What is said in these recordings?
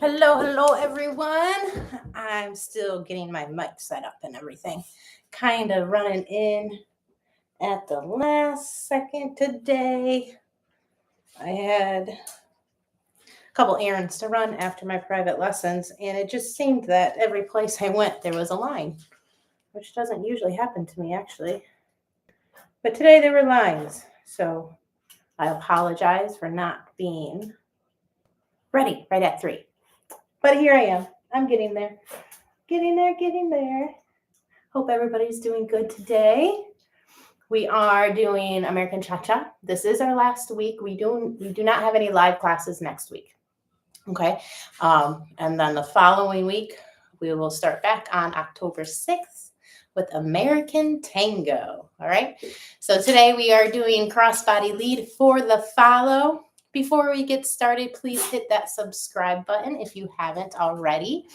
Hello, everyone. I'm still getting my mic set up and everything. Kind of running in at the last second today. I had a couple errands to run after my private lessons, and it just seemed that every place I went, there was a line, which doesn't usually happen to me, actually. But today there were lines, so I apologize for not being ready right at 3. But here I am. I'm getting there. Getting there. Hope everybody's doing good today. We are doing American Cha-Cha. This is our last week. We do not have any live classes next week. Okay. And then the following week, we will start back on October 6th with American Tango. All right. So today we are doing crossbody lead for the follow. Before we get started, please hit that subscribe button if you haven't already.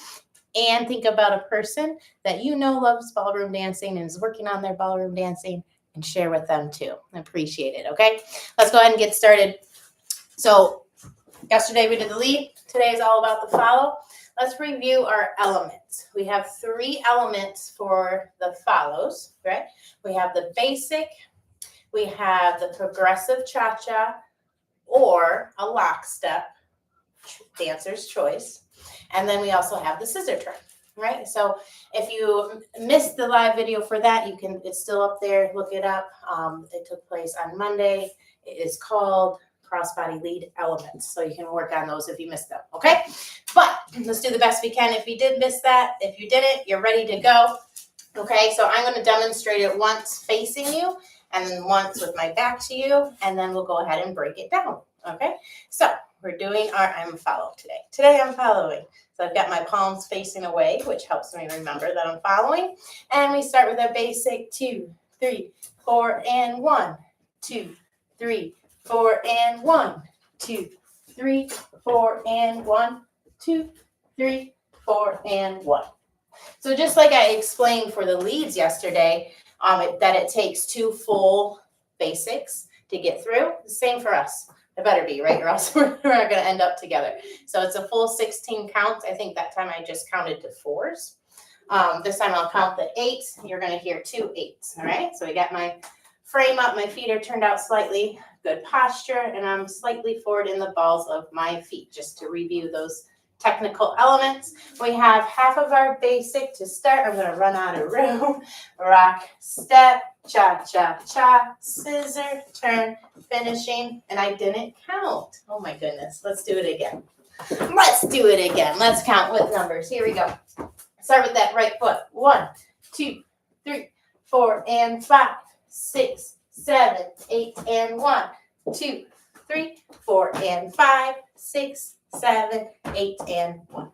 And think about a person that you know loves ballroom dancing and is working on their ballroom dancing, and share with them too. I appreciate it, okay? Let's go ahead and get started. So yesterday we did the lead. Today is all about the follow. Let's review our elements. We have 3 elements for the follows, right? We have the basic, we have the progressive cha-cha, or a lockstep, dancer's choice. And then we also have the scissor turn, right? So if you missed the live video for that, it's still up there. Look it up. It took place on Monday. It is called Crossbody Lead Elements. So you can work on those if you missed them, okay? But let's do the best we can. If you did miss that, if you didn't, you're ready to go. Okay, so I'm going to demonstrate it once facing you, and then once with my back to you, and then we'll go ahead and break it down, okay? So we're doing I'm follow today. Today I'm following. So I've got my palms facing away, which helps me remember that I'm following. And we start with a basic 2, 3, 4, and 1, 2, 3, 4, and 1, 2, 3, 4, and 1, 2, 3, 4, and 1. So just like I explained for the leads yesterday, that it takes 2 full basics to get through. The same for us. It better be, right? Or else we're not going to end up together. So it's a full 16 counts. I think that time I just counted to 4s. This time I'll count the 8s. You're going to hear 2 8s. All right. So we got my frame up. My feet are turned out slightly. Good posture. And I'm slightly forward in the balls of my feet, just to review those technical elements. We have half of our basic to start. I'm going to run out of room. Rock, step, cha-cha-cha, scissor, turn, finishing, and I didn't count. Oh my goodness. Let's do it again. Let's count with numbers. Here we go. Start with that right foot. 1, 2, 3, 4, and 5, 6, 7, 8, and 1, 2, 3, 4, and 5, 6, 7, 8, and 1.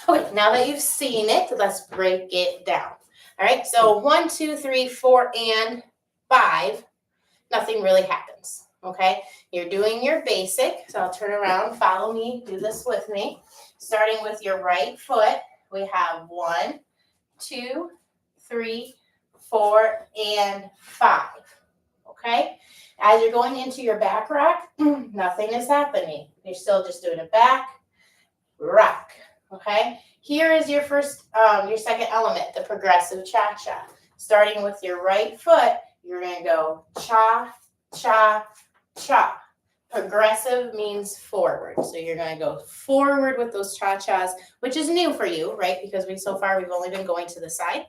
Okay, now that you've seen it, let's break it down. All right, so 1, 2, 3, 4, and 5, nothing really happens. Okay, you're doing your basic. So I'll turn around, follow me, do this with me. Starting with your right foot, we have 1, 2, 3, 4, and 5. Okay, as you're going into your back rock, nothing is happening. You're still just doing a back rock. Okay, here is your second element, the progressive cha-cha. Starting with your right foot, you're going to go cha, cha, cha. Progressive means forward. So you're going to go forward with those cha-chas, which is new for you, right? Because so far we've only been going to the side.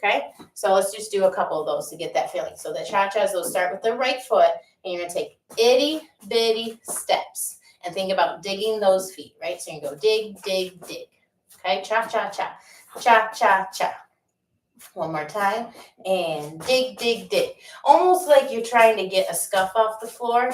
Okay, so let's just do a couple of those to get that feeling. So the cha-chas, they'll start with the right foot, and you're going to take itty bitty steps and think about digging those feet, right? So you can go dig, dig, dig. Okay, cha-cha-cha, cha-cha-cha. One more time, and dig, dig, dig. Almost like you're trying to get a scuff off the floor.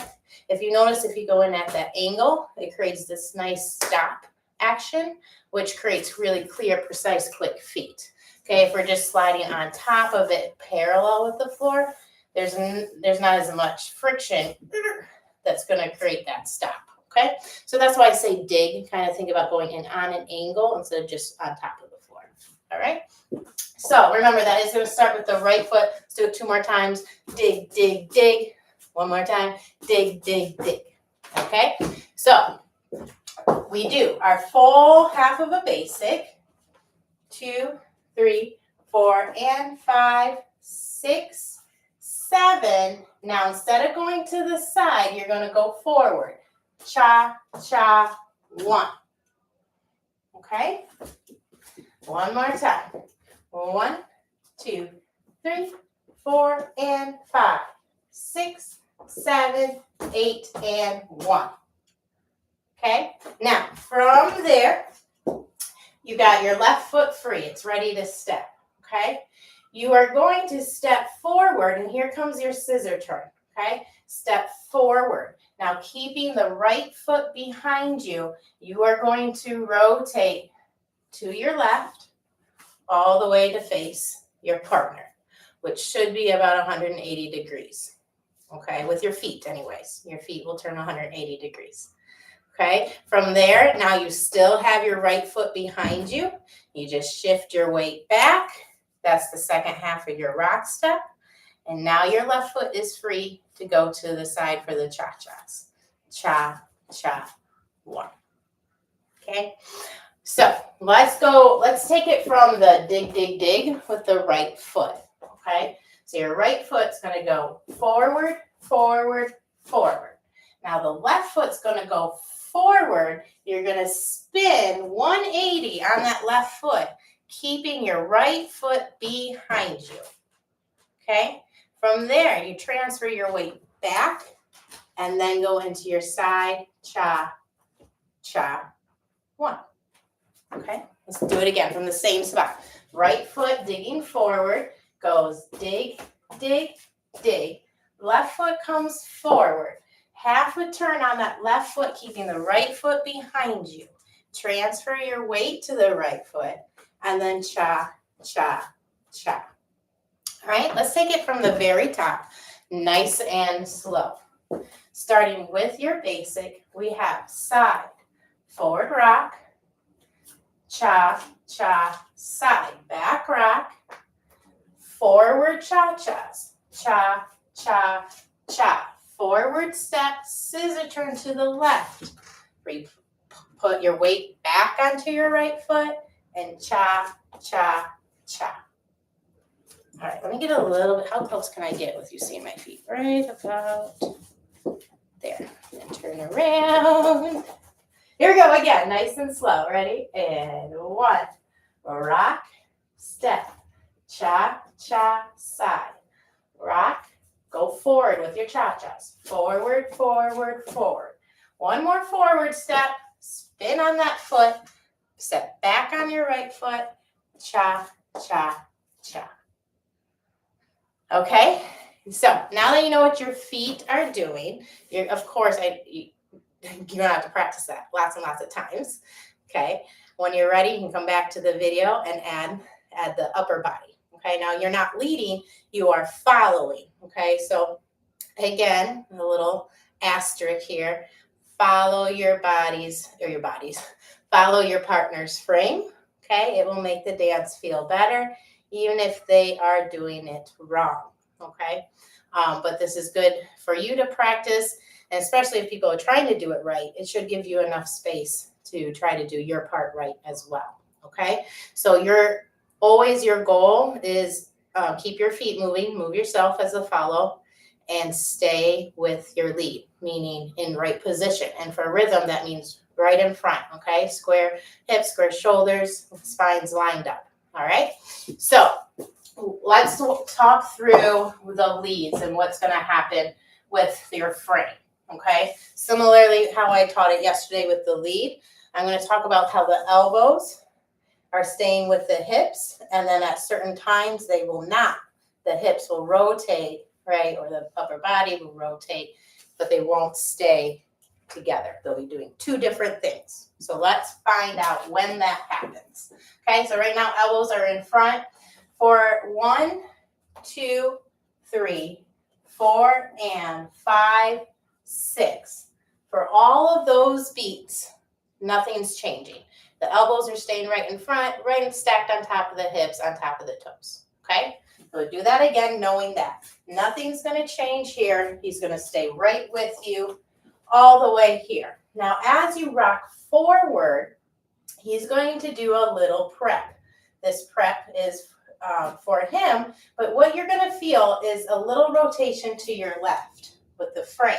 If you notice, if you go in at that angle, it creates this nice stop action, which creates really clear, precise, quick feet. Okay, if we're just sliding on top of it parallel with the floor, there's not as much friction that's going to create that stop. Okay, so that's why I say dig. Kind of think about going in on an angle instead of just on top of the floor. All right, so remember that is going to start with the right foot. Let's do it 2 more times. Dig, dig, dig. One more time. Dig, dig, dig. Okay, so we do our full half of a basic. 2, 3, 4, and 5, 6, 7. Now, instead of going to the side, you're going to go forward. Cha, cha, 1. Okay? One more time. 1, 2, 3, 4, and 5, 6, 7, 8, and 1. Okay? Now, from there, you got your left foot free. It's ready to step. Okay? You are going to step forward, and here comes your scissor turn. Okay? Step forward. Now, keeping the right foot behind you, you are going to rotate to your left all the way to face your partner, which should be about 180 degrees. Okay? With your feet anyways. Your feet will turn 180 degrees. Okay, from there, now you still have your right foot behind you. You just shift your weight back. That's the second half of your rock step. And now your left foot is free to go to the side for the cha-chas. Cha, cha, 1. Okay, so let's go. Let's take it from the dig, dig, dig with the right foot. Okay, so your right foot's going to go forward, forward, forward. Now the left foot's going to go forward. You're going to spin 180 on that left foot, keeping your right foot behind you. Okay? From there, you transfer your weight back and then go into your side cha, cha, 1. Okay? Let's do it again from the same spot. Right foot digging forward, goes dig, dig, dig. Left foot comes forward. Half a turn on that left foot, keeping the right foot behind you. Transfer your weight to the right foot, and then cha, cha, cha. All right, let's take it from the very top, nice and slow. Starting with your basic, we have side, forward rock, cha, cha, side, back rock, forward cha-chas, cha, cha, cha. Forward step, scissor turn to the left. Put your weight back onto your right foot and cha, cha, cha. All right, let me get a little bit. How close can I get with you seeing my feet? Right about there. And turn around. Here we go again, nice and slow. Ready? And 1. Rock, step, cha, cha, side. Rock. Go forward with your cha-chas. Forward, forward, forward. One more forward step. Spin on that foot. Step back on your right foot. Cha, cha, cha. Okay? So now that you know what your feet are doing, of course, you're going to have to practice that lots and lots of times. Okay? When you're ready, you can come back to the video and add the upper body. Okay, now you're not leading, you are following. Okay, so again, a little asterisk here. Follow your follow your partner's frame. Okay, it will make the dance feel better, even if they are doing it wrong. Okay, but this is good for you to practice, and especially if people are trying to do it right, it should give you enough space to try to do your part right as well. Okay, so your goal is keep your feet moving, move yourself as a follow, and stay with your lead, meaning in right position. And for rhythm, that means right in front, okay? Square hips, square shoulders, spines lined up, all right? So let's talk through the leads and what's going to happen with your frame, okay? Similarly, how I taught it yesterday with the lead, I'm going to talk about how the elbows are staying with the hips, and then at certain times they will not. The hips will rotate, right, or the upper body will rotate, but they won't stay together. They'll be doing 2 different things. So let's find out when that happens. Okay, so right now elbows are in front for 1, 2, 3, 4, and 5, 6. For all of those beats, nothing's changing. The elbows are staying right in front, right and stacked on top of the hips, on top of the toes. Okay? So do that again, knowing that nothing's going to change here. He's going to stay right with you all the way here. Now, as you rock forward, he's going to do a little prep. This prep is for him, but what you're going to feel is a little rotation to your left with the frame.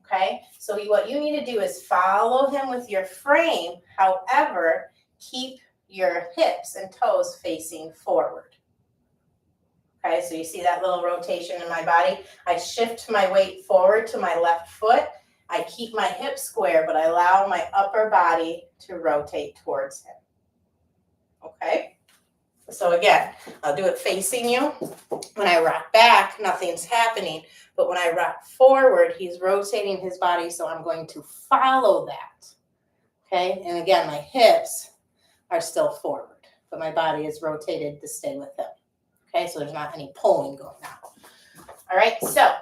Okay, so what you need to do is follow him with your frame. However, keep your hips and toes facing forward. Okay, so you see that little rotation in my body? I shift my weight forward to my left foot. I keep my hips square, but I allow my upper body to rotate towards him. Okay, so again, I'll do it facing you. When I rock back, nothing's happening. But when I rock forward, he's rotating his body, so I'm going to follow that. Okay, and again, my hips are still forward, but my body is rotated to stay with him. Okay, so there's not any pulling going on. All right, so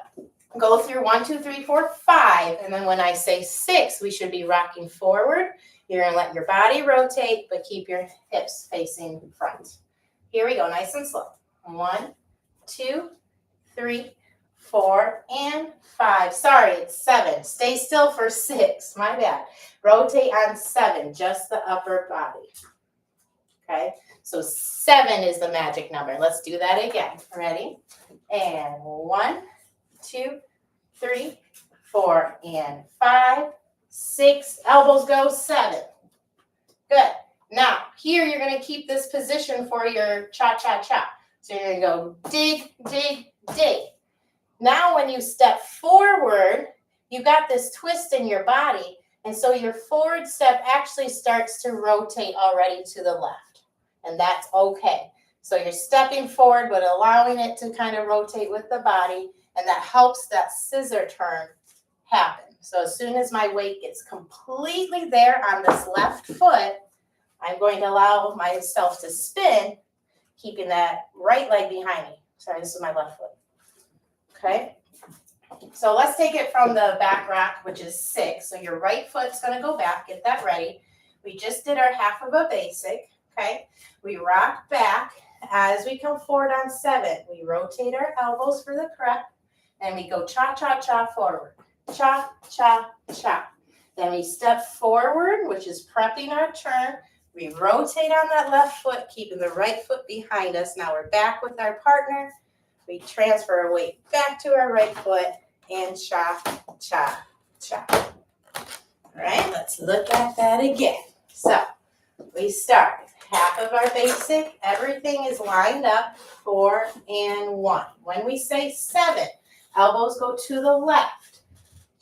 go through 1, 2, 3, 4, 5, and then when I say 6, we should be rocking forward. You're going to let your body rotate, but keep your hips facing front. Here we go, nice and slow. 1, 2, 3, 4, and 5. Sorry, it's 7. Stay still for 6. My bad. Rotate on 7, just the upper body. Okay, so 7 is the magic number. Let's do that again. Ready? And 1, 2, 3, 4, and 5, 6. Elbows go 7. Good. Now, here you're going to keep this position for your cha-cha-cha. So you're going to go dig, dig, dig. Now, when you step forward, you got this twist in your body. And so your forward step actually starts to rotate already to the left. And that's okay. So you're stepping forward, but allowing it to kind of rotate with the body. And that helps that scissor turn happen. So as soon as my weight gets completely there on this left foot, I'm going to allow myself to spin, keeping that right leg behind me. Sorry, this is my left foot. Okay. So let's take it from the back rock, which is 6. So your right foot's going to go back. Get that ready. We just did our half of a basic. Okay. We rock back. As we come forward on 7, we rotate our elbows for the prep. And we go cha-cha-cha forward. Cha-cha-cha. Then we step forward, which is prepping our turn. We rotate on that left foot, keeping the right foot behind us. Now we're back with our partner. We transfer our weight back to our right foot and cha, cha, cha. All right, let's look at that again. So we start half of our basic. Everything is lined up, 4 and 1. When we say 7, elbows go to the left.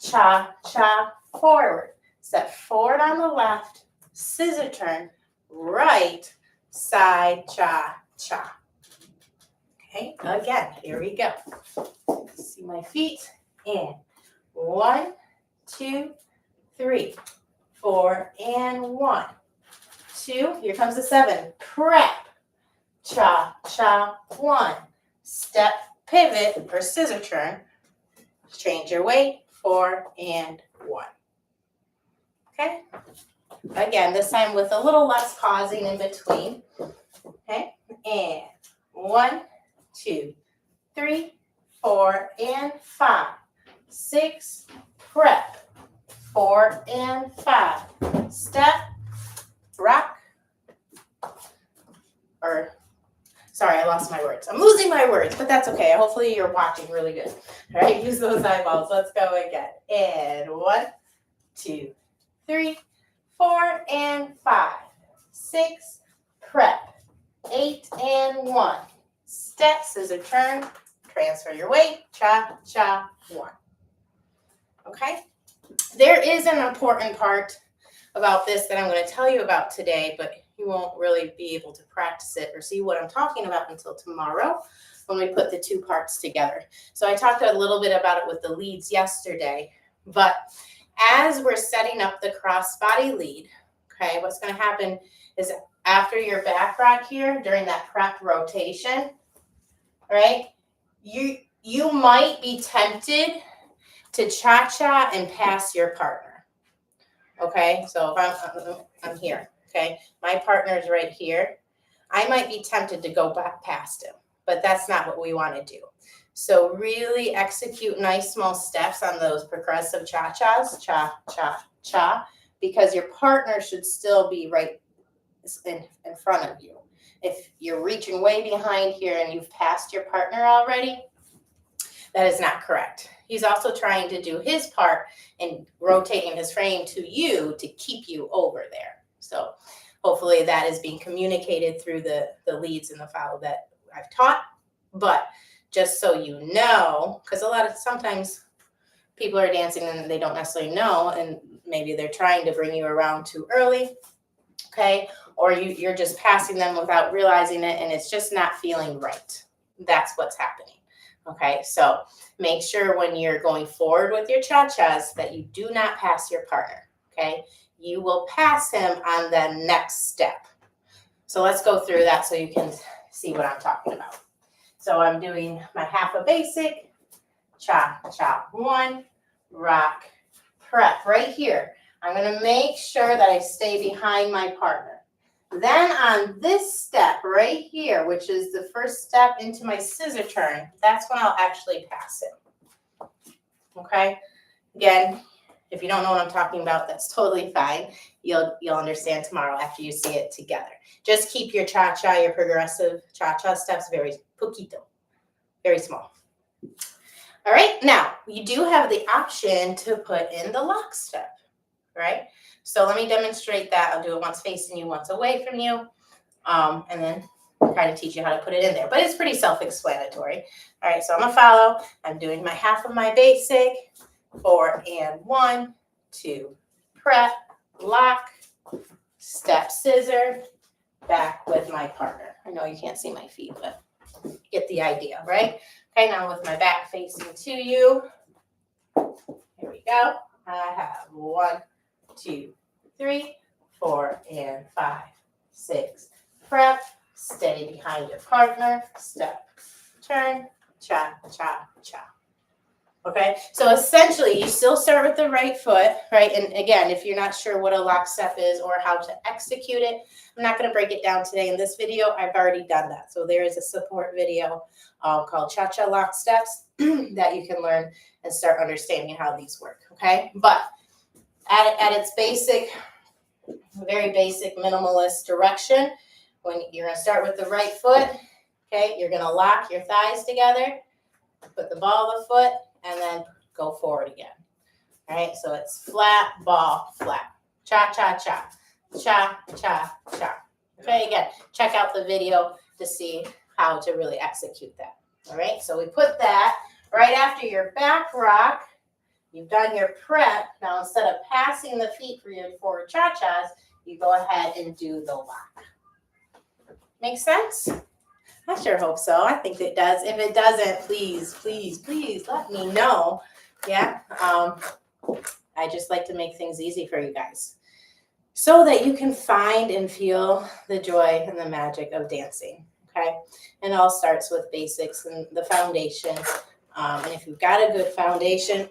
Cha, cha, forward. Step forward on the left, scissor turn, right, side, cha, cha. Okay, again, here we go. See my feet, and 1, 2, 3, 4, and 1, 2, here comes the 7, prep, cha, cha, 1, step, pivot, or scissor turn, change your weight, 4, and 1. Okay, again, this time with a little less pausing in between. Okay, and 1, 2, 3, 4, and 5, 6, prep, 4, and 5, step, rock, or, sorry, I lost my words. I'm losing my words, but that's okay. Hopefully you're watching really good. All right, use those eyeballs. Let's go again. And 1, 2, 3, 4, and 5, 6, prep, 8, and 1, step, scissor turn, transfer your weight, cha, cha, 1. Okay? There is an important part about this that I'm going to tell you about today, but you won't really be able to practice it or see what I'm talking about until tomorrow when we put the 2 parts together. So I talked a little bit about it with the leads yesterday, but as we're setting up the crossbody lead, okay, what's going to happen is after your back rock here, during that prep rotation, right, you might be tempted to cha-cha and pass your partner. Okay, so if I'm here, okay, my partner's right here. I might be tempted to go back past him, but that's not what we want to do. So really execute nice small steps on those progressive cha-chas, cha, cha, cha, because your partner should still be right in front of you. If you're reaching way behind here and you've passed your partner already, that is not correct. He's also trying to do his part in rotating his frame to you to keep you over there. So hopefully that is being communicated through the leads and the follow that I've taught. But just so you know, because sometimes people are dancing and they don't necessarily know, and maybe they're trying to bring you around too early, okay? Or you're just passing them without realizing it, and it's just not feeling right. That's what's happening, okay? So make sure when you're going forward with your cha-chas that you do not pass your partner, okay? You will pass him on the next step. So let's go through that so you can see what I'm talking about. So I'm doing my half a basic, cha-cha 1, rock, prep right here. I'm going to make sure that I stay behind my partner. Then on this step right here, which is the first step into my scissor turn, that's when I'll actually pass it. Okay? Again, if you don't know what I'm talking about, that's totally fine. You'll understand tomorrow after you see it together. Just keep your cha-cha, your progressive cha-cha steps very poquito, very small. All right, now you do have the option to put in the lock step, right? So let me demonstrate that. I'll do it once facing you, once away from you, and then kind of teach you how to put it in there. But it's pretty self-explanatory. All right, so I'm gonna follow. I'm doing my half of my basic, 4 and 1, 2, prep, lock, step scissor, back with my partner. I know you can't see my feet, but get the idea, right? Okay, now with my back facing to you, here we go. I have 1, 2, 3, 4, and 5, 6. Prep, stay behind your partner, step, turn, cha, cha, cha. Okay, so essentially you still start with the right foot, right? And again, if you're not sure what a lock step is or how to execute it, I'm not going to break it down today in this video. I've already done that. So there is a support video called Cha-Cha Lock Steps that you can learn and start understanding how these work, okay? But at its basic, very basic minimalist direction, when you're going to start with the right foot, okay, you're going to lock your thighs together, put the ball of the foot, and then go forward again. All right, so it's flat, ball, flat. Cha, cha, cha. Cha, cha, cha. Okay, again, check out the video to see how to really execute that. All right, so we put that right after your back rock. You've done your prep. Now, instead of passing the feet for your forward cha-chas, you go ahead and do the lock. Make sense? I sure hope so. I think it does. If it doesn't, please, please, please let me know. Yeah. I just like to make things easy for you guys so that you can find and feel the joy and the magic of dancing. Okay. And it all starts with basics and the foundation. And if you've got a good foundation,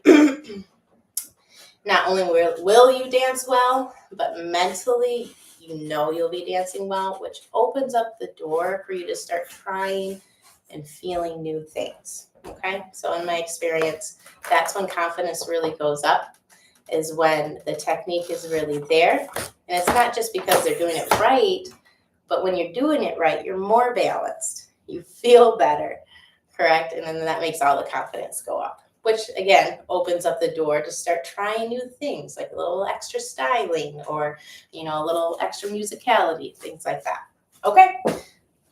not only will you dance well, but mentally, you know you'll be dancing well, which opens up the door for you to start trying and feeling new things, okay? So in my experience, that's when confidence really goes up, is when the technique is really there. And it's not just because they're doing it right, but when you're doing it right, you're more balanced. You feel better, correct? And then that makes all the confidence go up, which again opens up the door to start trying new things, like a little extra styling or, a little extra musicality, things like that. Okay,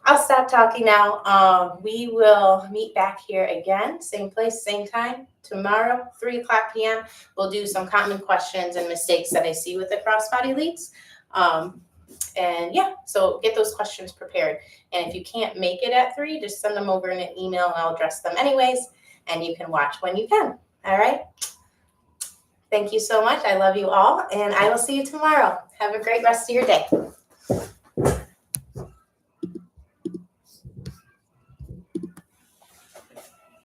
I'll stop talking now. We will meet back here again, same place, same time, tomorrow, 3:00 p.m. We'll do some common questions and mistakes that I see with the crossbody leads. And yeah, so get those questions prepared. And if you can't make it at 3, just send them over in an email and I'll address them anyways. And you can watch when you can. All right. Thank you so much. I love you all. And I will see you tomorrow. Have a great rest of your day.